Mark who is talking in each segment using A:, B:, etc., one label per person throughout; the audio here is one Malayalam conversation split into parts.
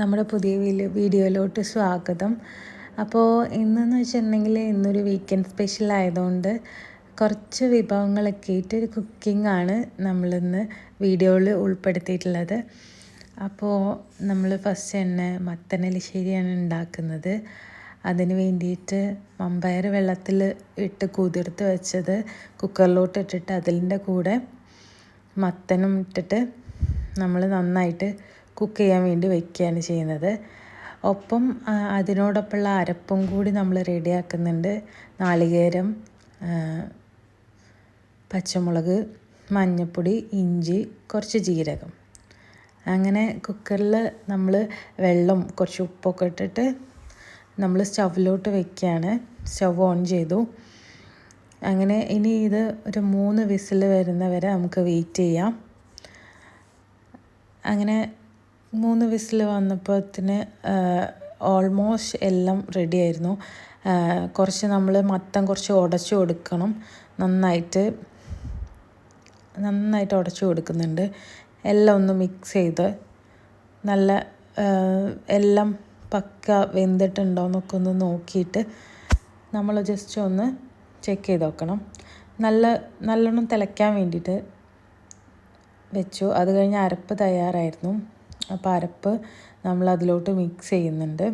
A: നമ്മുടെ പുതിയ വീഡിയോയിലോട്ട് സ്വാഗതം. അപ്പോൾ ഇന്നെന്ന് വെച്ചിട്ടുണ്ടെങ്കിൽ ഇന്നൊരു വീക്കെൻഡ് സ്പെഷ്യൽ ആയതുകൊണ്ട് കുറച്ച് വിഭവങ്ങളൊക്കെ ആയിട്ട് ഒരു കുക്കിംഗ് ആണ് നമ്മളിന്ന് വീഡിയോയിൽ ഉൾപ്പെടുത്തിയിട്ടുള്ളത്. അപ്പോൾ നമ്മൾ ഫസ്റ്റ് തന്നെ മത്തനെലിശ്ശേരിയാണ് ഉണ്ടാക്കുന്നത്. അതിന് വേണ്ടിയിട്ട് മമ്പയർ വെള്ളത്തിൽ ഇട്ട് കുതിർത്ത് വെച്ചത് കുക്കറിലോട്ട് ഇട്ടിട്ട് അതിൻ്റെ കൂടെ മത്തനും ഇട്ടിട്ട് നമ്മൾ നന്നായിട്ട് കുക്ക് ചെയ്യാൻ വേണ്ടി വയ്ക്കുകയാണ് ചെയ്യുന്നത്. ഒപ്പം അതിനോടൊപ്പമുള്ള അരപ്പും കൂടി നമ്മൾ റെഡിയാക്കുന്നുണ്ട്. നാളികേരം, പച്ചമുളക്, മഞ്ഞൾപ്പൊടി, ഇഞ്ചി, കുറച്ച് ജീരകം. അങ്ങനെ കുക്കറിൽ നമ്മൾ വെള്ളം കുറച്ച് ഉപ്പൊക്കെ ഇട്ടിട്ട് നമ്മൾ സ്റ്റൗവിലോട്ട് വയ്ക്കുകയാണ്. സ്റ്റവ് ഓൺ ചെയ്തു. അങ്ങനെ ഇനി ഇത് ഒരു 3 വിസിൽ വരുന്നവരെ നമുക്ക് വെയിറ്റ് ചെയ്യാം. അങ്ങനെ 3 വിസിൽ വന്നപ്പോഴത്തിന് ഓൾമോസ്റ്റ് എല്ലാം റെഡി ആയിരുന്നു. കുറച്ച് നമ്മൾ മത്തൻ കുറച്ച് ഉടച്ചു കൊടുക്കണം. നന്നായിട്ട് ഉടച്ചു കൊടുക്കുന്നുണ്ട്. എല്ലാം ഒന്ന് മിക്സ് ചെയ്ത് നല്ല എല്ലാം പക്ക വെന്തിട്ടുണ്ടോ എന്നൊക്കെ ഒന്ന് നോക്കിയിട്ട് നമ്മൾ ജസ്റ്റ് ഒന്ന് ചെക്ക് ചെയ്ത് നോക്കണം. നല്ലോണം തിളയ്ക്കാൻ വേണ്ടിയിട്ട് വെച്ചു. അത് കഴിഞ്ഞ് അരപ്പ് തയ്യാറായിരുന്നു. അപ്പോൾ അരപ്പ് നമ്മൾ അതിലോട്ട് മിക്സ് ചെയ്യുന്നുണ്ട്.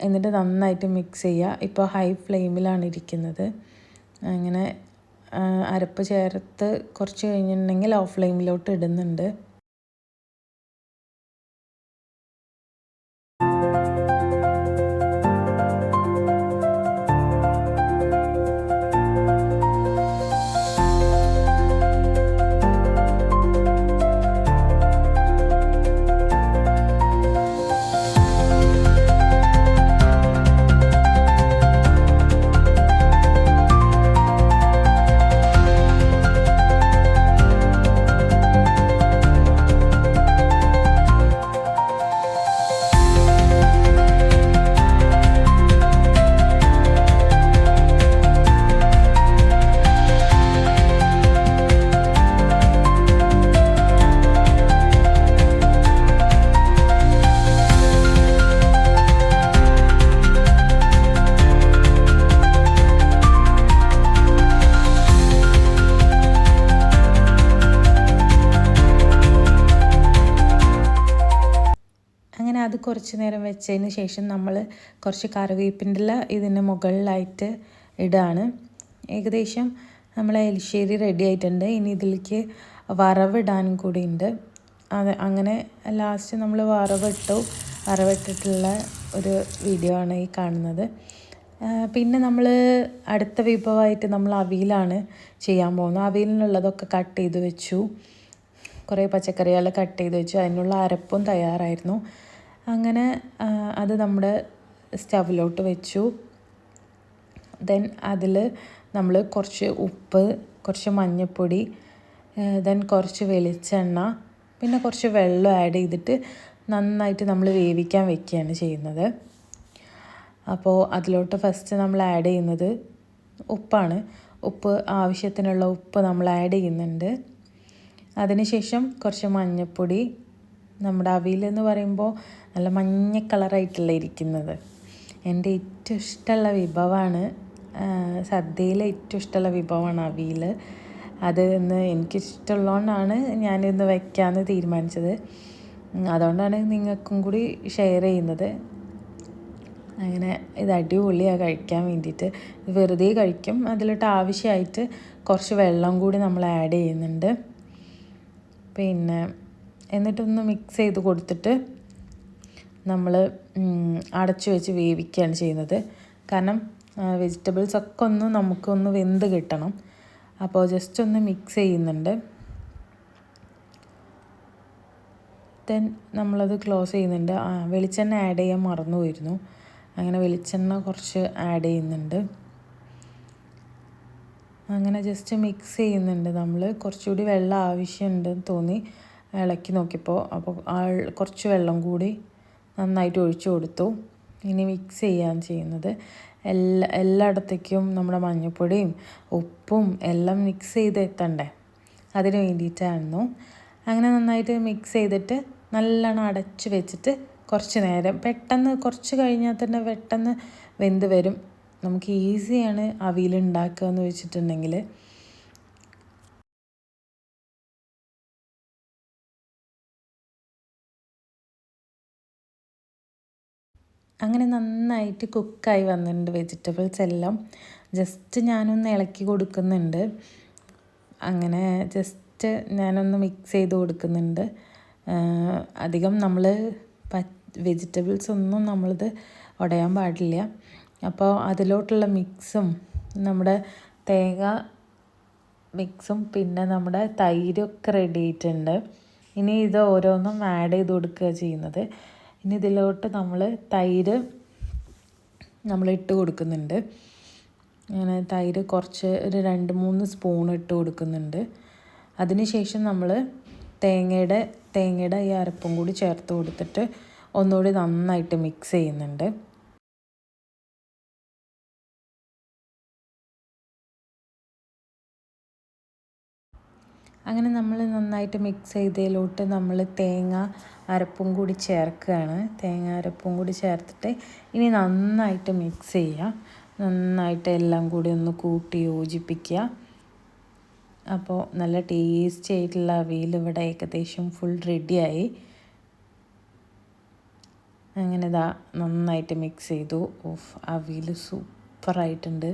A: എന്നിട്ട് നന്നായിട്ട് മിക്സ് ചെയ്യുക. ഇപ്പോൾ ഹൈ ഫ്ലെയിമിലാണ് ഇരിക്കുന്നത്. അങ്ങനെ അരപ്പ് ചേർത്ത് കുറച്ച് കഴിഞ്ഞിട്ടുണ്ടെങ്കിൽ ലോ ഫ്ലെയിമിലോട്ട് ഇടുന്നുണ്ട്. അങ്ങനെ അത് കുറച്ച് നേരം വെച്ചതിന് ശേഷം നമ്മൾ കുറച്ച് കറിവേപ്പിൻ്റെ ഇല ഇതിന് മുകളിലായിട്ട് ഇടുകയാണ്. ഏകദേശം നമ്മളെ എലിശ്ശേരി റെഡി ആയിട്ടുണ്ട്. ഇനി ഇതിലേക്ക് വറവിടാനും കൂടി ഉണ്ട്. അങ്ങനെ ലാസ്റ്റ് നമ്മൾ വറവിട്ടിട്ടുള്ള ഒരു വീഡിയോ ആണ് ഈ കാണുന്നത്. പിന്നെ നമ്മൾ അടുത്ത വിഭവമായിട്ട് നമ്മൾ അവിയലാണ് ചെയ്യാൻ പോകുന്നത്. അവിയലിനുള്ളതൊക്കെ കട്ട് ചെയ്ത് വെച്ചു. കുറേ പച്ചക്കറികൾ കട്ട് ചെയ്ത് വെച്ചു. അതിനുള്ള അരപ്പും തയ്യാറായിരുന്നു. അങ്ങനെ അത് നമ്മുടെ സ്റ്റവിലോട്ട് വെച്ചു. ദെൻ അതിൽ നമ്മൾ കുറച്ച് ഉപ്പ്, കുറച്ച് മഞ്ഞൾപ്പൊടി, ദെൻ കുറച്ച് വെളിച്ചെണ്ണ, പിന്നെ കുറച്ച് വെള്ളം ആഡ് ചെയ്തിട്ട് നന്നായിട്ട് നമ്മൾ വേവിക്കാൻ വെക്കുകയാണ് ചെയ്യുന്നത്. അപ്പോൾ അതിലോട്ട് ഫസ്റ്റ് നമ്മൾ ആഡ് ചെയ്യുന്നത് ഉപ്പാണ്. ഉപ്പ് ആവശ്യത്തിനുള്ള ഉപ്പ് നമ്മൾ ആഡ് ചെയ്യുന്നുണ്ട്. അതിനുശേഷം കുറച്ച് മഞ്ഞൾപ്പൊടി. നമ്മുടെ അവിയൽ എന്ന് പറയുമ്പോൾ നല്ല മഞ്ഞ കളറായിട്ടല്ല ഇരിക്കുന്നത്. എൻ്റെ ഏറ്റവും ഇഷ്ടമുള്ള വിഭവമാണ്, സദ്യയിലെ ഏറ്റവും ഇഷ്ടമുള്ള വിഭവമാണ് അവിയൽ. അത് ഇന്ന് എനിക്കിഷ്ടമുള്ളതുകൊണ്ടാണ് ഞാനിന്ന് വയ്ക്കാമെന്ന് തീരുമാനിച്ചത്. അതുകൊണ്ടാണ് നിങ്ങൾക്കും കൂടി ഷെയർ ചെയ്യുന്നത്. അങ്ങനെ ഇത് അടിപൊളിയാണ് കഴിക്കാൻ വേണ്ടിയിട്ട്. വെറുതെ കഴിക്കും. അതിലോട്ട് ആവശ്യമായിട്ട് കുറച്ച് വെള്ളം കൂടി നമ്മൾ ആഡ് ചെയ്യുന്നുണ്ട്. പിന്നെ എന്നിട്ടൊന്ന് മിക്സ് ചെയ്ത് കൊടുത്തിട്ട് നമ്മൾ അടച്ചു വെച്ച് വേവിക്കുകയാണ് ചെയ്യുന്നത്. കാരണം വെജിറ്റബിൾസൊക്കെ നമുക്കൊന്ന് വെന്ത് കിട്ടണം. അപ്പോൾ ജസ്റ്റ് ഒന്ന് മിക്സ് ചെയ്യുന്നുണ്ട്. ദെൻ നമ്മളത് ക്ലോസ് ചെയ്യുന്നുണ്ട്. വെളിച്ചെണ്ണ ആഡ് ചെയ്യാൻ മറന്നു പോയിരുന്നു. അങ്ങനെ വെളിച്ചെണ്ണ കുറച്ച് ആഡ് ചെയ്യുന്നുണ്ട്. അങ്ങനെ ജസ്റ്റ് മിക്സ് ചെയ്യുന്നുണ്ട്. നമ്മൾ കുറച്ചുകൂടി വെള്ളം ആവശ്യമുണ്ടെന്ന് തോന്നി ഇളക്കി നോക്കിയപ്പോൾ. അപ്പോൾ കുറച്ച് വെള്ളം കൂടി നന്നായിട്ട് ഒഴിച്ചു കൊടുത്തു. ഇനി മിക്സ് ചെയ്യാൻ ചെയ്യുന്നത് എല്ലായിടത്തേക്കും നമ്മുടെ മഞ്ഞൾപ്പൊടിയും ഉപ്പും എല്ലാം മിക്സ് ചെയ്ത് എത്തണ്ടേ, അതിന് വേണ്ടിയിട്ടായിരുന്നു. അങ്ങനെ നന്നായിട്ട് മിക്സ് ചെയ്തിട്ട് നല്ലോണം അടച്ച് വെച്ചിട്ട് കുറച്ച് നേരം, പെട്ടെന്ന് കുറച്ച് കഴിഞ്ഞാൽ തന്നെ പെട്ടെന്ന് വെന്ത് വരും. നമുക്ക് ഈസിയാണ് അവിയൽ ഉണ്ടാക്കുക എന്ന് വെച്ചിട്ടുണ്ടെങ്കിൽ. അങ്ങനെ നന്നായിട്ട് കുക്കായി വന്നിട്ടുണ്ട് വെജിറ്റബിൾസ് എല്ലാം. ജസ്റ്റ് ഞാനൊന്ന് ഇളക്കി കൊടുക്കുന്നുണ്ട്. അങ്ങനെ ജസ്റ്റ് ഞാനൊന്ന് മിക്സ് ചെയ്ത് കൊടുക്കുന്നുണ്ട്. അധികം നമ്മൾ വെജിറ്റബിൾസ് ഒന്നും നമ്മളിത് ഉടയാൻ പാടില്ല. അപ്പോൾ അതിലോട്ടുള്ള മിക്സും നമ്മുടെ തേങ്ങ മിക്സും പിന്നെ നമ്മുടെ തൈരൊക്കെ റെഡി ആയിട്ടുണ്ട്. ഇനി ഇത് ഓരോന്നും ആഡ് ചെയ്ത് കൊടുക്കുക ചെയ്യുന്നത്. ഇനി ഇതിലോട്ട് നമ്മൾ തൈര് ഇട്ട് കൊടുക്കുന്നുണ്ട്. അങ്ങനെ തൈര് കുറച്ച് ഒരു 2-3 സ്പൂൺ ഇട്ട് കൊടുക്കുന്നുണ്ട്. അതിനുശേഷം നമ്മൾ തേങ്ങയുടെ ഈ അരപ്പും കൂടി ചേർത്ത് കൊടുത്തിട്ട് ഒന്നുകൂടി നന്നായിട്ട് മിക്സ് ചെയ്യുന്നുണ്ട്. അങ്ങനെ നമ്മൾ നന്നായിട്ട് മിക്സ് ചെയ്തതിലോട്ട് നമ്മൾ തേങ്ങ അരപ്പും കൂടി ചേർക്കുകയാണ്. തേങ്ങ അരപ്പും കൂടി ചേർത്തിട്ട് ഇനി നന്നായിട്ട് മിക്സ് ചെയ്യുക. നന്നായിട്ട് എല്ലാം കൂടി ഒന്ന് കൂട്ടി യോജിപ്പിക്കുക. അപ്പോൾ നല്ല ടേസ്റ്റി ആയിട്ടുള്ള അവിയൽ ഇവിടെ ഏകദേശം ഫുൾ റെഡിയായി. അങ്ങനെ നന്നായിട്ട് മിക്സ് ചെയ്തു. അവിയൽ സൂപ്പറായിട്ടുണ്ട്.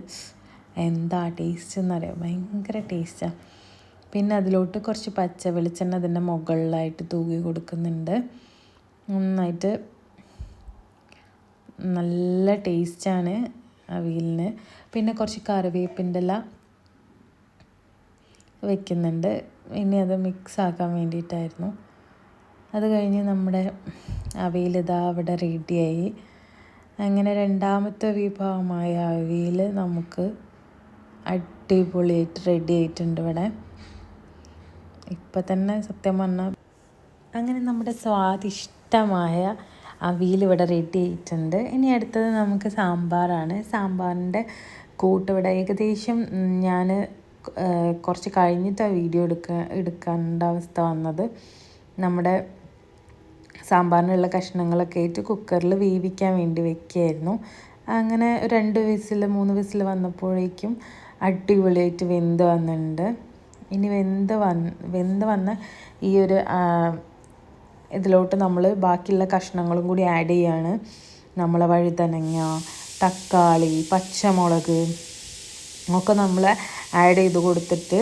A: എന്താ ടേസ്റ്റ് എന്നറിയാം, ഭയങ്കര ടേസ്റ്റാണ്. പിന്നെ അതിലോട്ട് കുറച്ച് പച്ച വെളിച്ചെണ്ണ അതിൻ്റെ മുകളിലായിട്ട് തൂകി കൊടുക്കുന്നുണ്ട്. നന്നായിട്ട് നല്ല ടേസ്റ്റാണ് അവിയലിന്. പിന്നെ കുറച്ച് കറിവേപ്പിൻ്റെ ഇല വെക്കുന്നുണ്ട്. ഇനി അത് മിക്സ് ആക്കാൻ വേണ്ടിയിട്ടായിരുന്നു. അത് കഴിഞ്ഞ് നമ്മുടെ അവിയൽ അവിടെ റെഡിയായി. അങ്ങനെ രണ്ടാമത്തെ വിഭവമായ അവിയൽ നമുക്ക് അടിപൊളിയായിട്ട് റെഡി ആയിട്ടുണ്ട് ഇവിടെ. ഇപ്പം തന്നെ സത്യം പറഞ്ഞാൽ അങ്ങനെ നമ്മുടെ സ്വാദിഷ്ടമായ അവിയൽ ഇവിടെ റെഡി ആയിട്ടുണ്ട്. ഇനി അടുത്തത് നമുക്ക് സാമ്പാറാണ്. സാമ്പാറിൻ്റെ കൂട്ട് ഇവിടെ ഏകദേശം ഞാൻ കുറച്ച് കഴിഞ്ഞിട്ടാണ് വീഡിയോ എടുക്കേണ്ട അവസ്ഥ വന്നത്. നമ്മുടെ സാമ്പാറിനുള്ള കഷ്ണങ്ങളൊക്കെ ആയിട്ട് കുക്കറിൽ വേവിക്കാൻ വേണ്ടി വെക്കുകയായിരുന്നു. അങ്ങനെ 2 വിസിൽ 3 വിസിൽ വന്നപ്പോഴേക്കും അടിപൊളിയായിട്ട് വെന്ത് വന്നിട്ടുണ്ട്. ഇനി വെന്ത് വന്ന ഈ ഒരു ഇതിലോട്ട് നമ്മൾ ബാക്കിയുള്ള കഷ്ണങ്ങളും കൂടി ആഡ് ചെയ്യാണ്. നമ്മൾ വഴുതനങ്ങ, തക്കാളി, പച്ചമുളക് ഒക്കെ നമ്മൾ ആഡ് ചെയ്ത് കൊടുത്തിട്ട്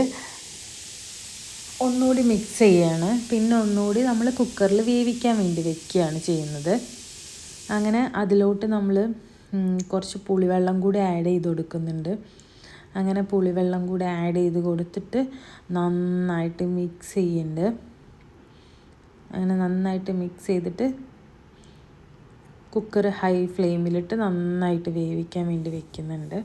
A: ഒന്നുകൂടി മിക്സ് ചെയ്യാണ്. പിന്നെ ഒന്നുകൂടി നമ്മൾ കുക്കറിൽ വേവിക്കാൻ വേണ്ടി വെക്കുകയാണ് ചെയ്യുന്നത്. അങ്ങനെ അതിലോട്ട് നമ്മൾ കുറച്ച് പുളിവെള്ളം കൂടി ആഡ് ചെയ്ത് കൊടുക്കുന്നുണ്ട്. അങ്ങനെ പുളിവെള്ളം കൂടി ആഡ് ചെയ്ത് കൊടുത്തിട്ട് നന്നായിട്ട് മിക്സ് ചെയ്യുന്നുണ്ട്. അങ്ങനെ നന്നായിട്ട് മിക്സ് ചെയ്തിട്ട് കുക്കർ ഹൈ ഫ്ലെയിമിലിട്ട് നന്നായിട്ട് വേവിക്കാൻ വേണ്ടി വെക്കുന്നുണ്ട്.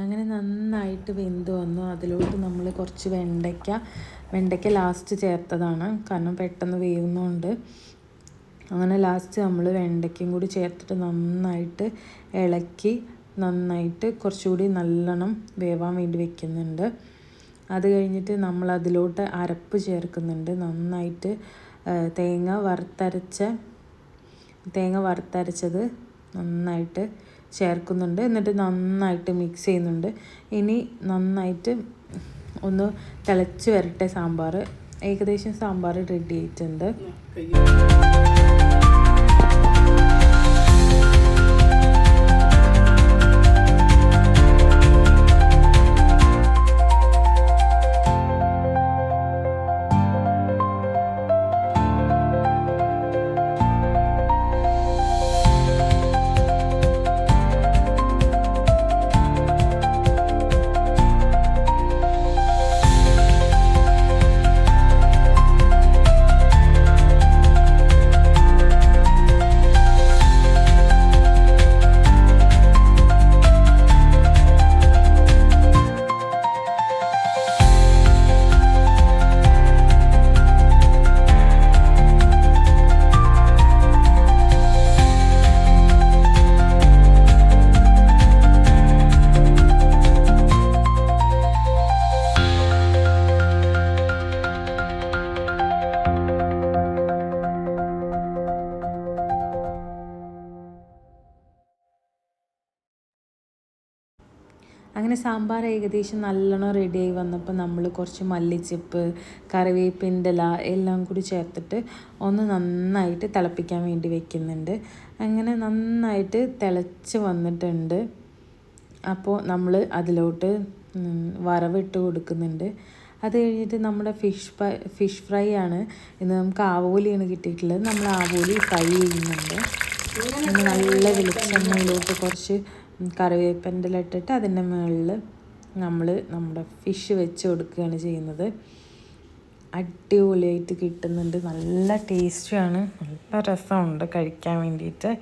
A: അങ്ങനെ നന്നായിട്ട് വെന്ത് വന്നു. അതിലോട്ട് നമ്മൾ കുറച്ച് വെണ്ടയ്ക്ക ലാസ്റ്റ് ചേർത്തതാണ്, കാരണം പെട്ടെന്ന് വേവുന്നതുകൊണ്ട്. അങ്ങനെ ലാസ്റ്റ് നമ്മൾ വെണ്ടയ്ക്കയും കൂടി ചേർത്തിട്ട് നന്നായിട്ട് ഇളക്കി നന്നായിട്ട് കുറച്ചുകൂടി നല്ലോണം വേവാൻ വേണ്ടി വെക്കുന്നുണ്ട്. അത് കഴിഞ്ഞിട്ട് നമ്മൾ അതിലോട്ട് അരപ്പ് ചേർക്കുന്നുണ്ട്. നന്നായിട്ട് തേങ്ങ വറുത്തരച്ചത് നന്നായിട്ട് ചേർക്കുന്നുണ്ട്. എന്നിട്ട് നന്നായിട്ട് മിക്സ് ചെയ്യുന്നുണ്ട്. ഇനി നന്നായിട്ട് ഒന്ന് തിളച്ച് വരട്ടെ സാമ്പാർ. ഏകദേശം സാമ്പാർ റെഡി ആയിട്ടുണ്ട്. അങ്ങനെ സാമ്പാർ ഏകദേശം നല്ലോണം റെഡിയായി വന്നപ്പോൾ നമ്മൾ കുറച്ച് മല്ലിച്ചപ്പ്, കറിവേപ്പിൻ്റെ ഇല എല്ലാം കൂടി ചേർത്തിട്ട് ഒന്ന് നന്നായിട്ട് തിളപ്പിക്കാൻ വേണ്ടി വെക്കുന്നുണ്ട്. അങ്ങനെ നന്നായിട്ട് തിളച്ച് വന്നിട്ടുണ്ട്. അപ്പോൾ നമ്മൾ അതിലോട്ട് വറവിട്ട് കൊടുക്കുന്നുണ്ട്. അത് കഴിഞ്ഞിട്ട് നമ്മുടെ ഫിഷ് ഫ്രൈ ആണ്. ഇന്ന് നമുക്ക് ആവോലിയാണ് കിട്ടിയിട്ടുള്ളത്. നമ്മൾ ആവോലി ഫ്രൈ ചെയ്യുന്നുണ്ട്. പിന്നെ നല്ല വെളിച്ചെണ്ണയിലോട്ട് കുറച്ച് കറിവേപ്പിൻ്റെ ഇല ഇട്ടിട്ട് അതിൻ്റെ മുകളിൽ നമ്മൾ നമ്മുടെ ഫിഷ് വെച്ച് കൊടുക്കുകയാണ് ചെയ്യുന്നത്. അടിപൊളിയായിട്ട് കിട്ടുന്നുണ്ട്. നല്ല ടേസ്റ്റിയാണ്, നല്ല രസമുണ്ട് കഴിക്കാൻ വേണ്ടിയിട്ട്.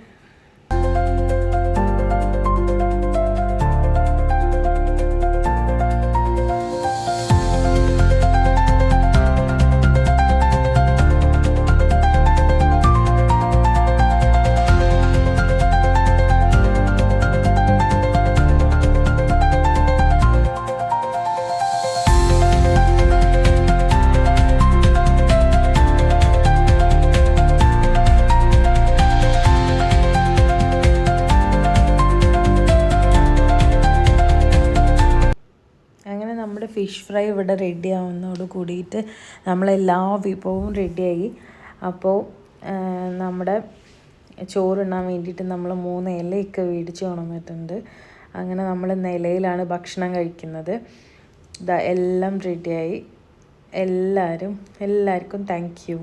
A: അങ്ങനെ നമ്മുടെ ഫിഷ് ഫ്രൈ ഇവിടെ റെഡി ആവുന്നതോട് കൂടിയിട്ട് നമ്മളെല്ലാ വിഭവവും റെഡിയായി. അപ്പോൾ നമ്മുടെ ചോറുണ്ണാൻ വേണ്ടിയിട്ട് നമ്മൾ 3 ഇലയൊക്കെ മേടിച്ച് കൊണ്ടുവന്നിട്ടുണ്ട്. അങ്ങനെ നമ്മൾ ഇലയിലാണ് ഭക്ഷണം കഴിക്കുന്നത്. എല്ലാം റെഡിയായി. എല്ലാവർക്കും താങ്ക് യു.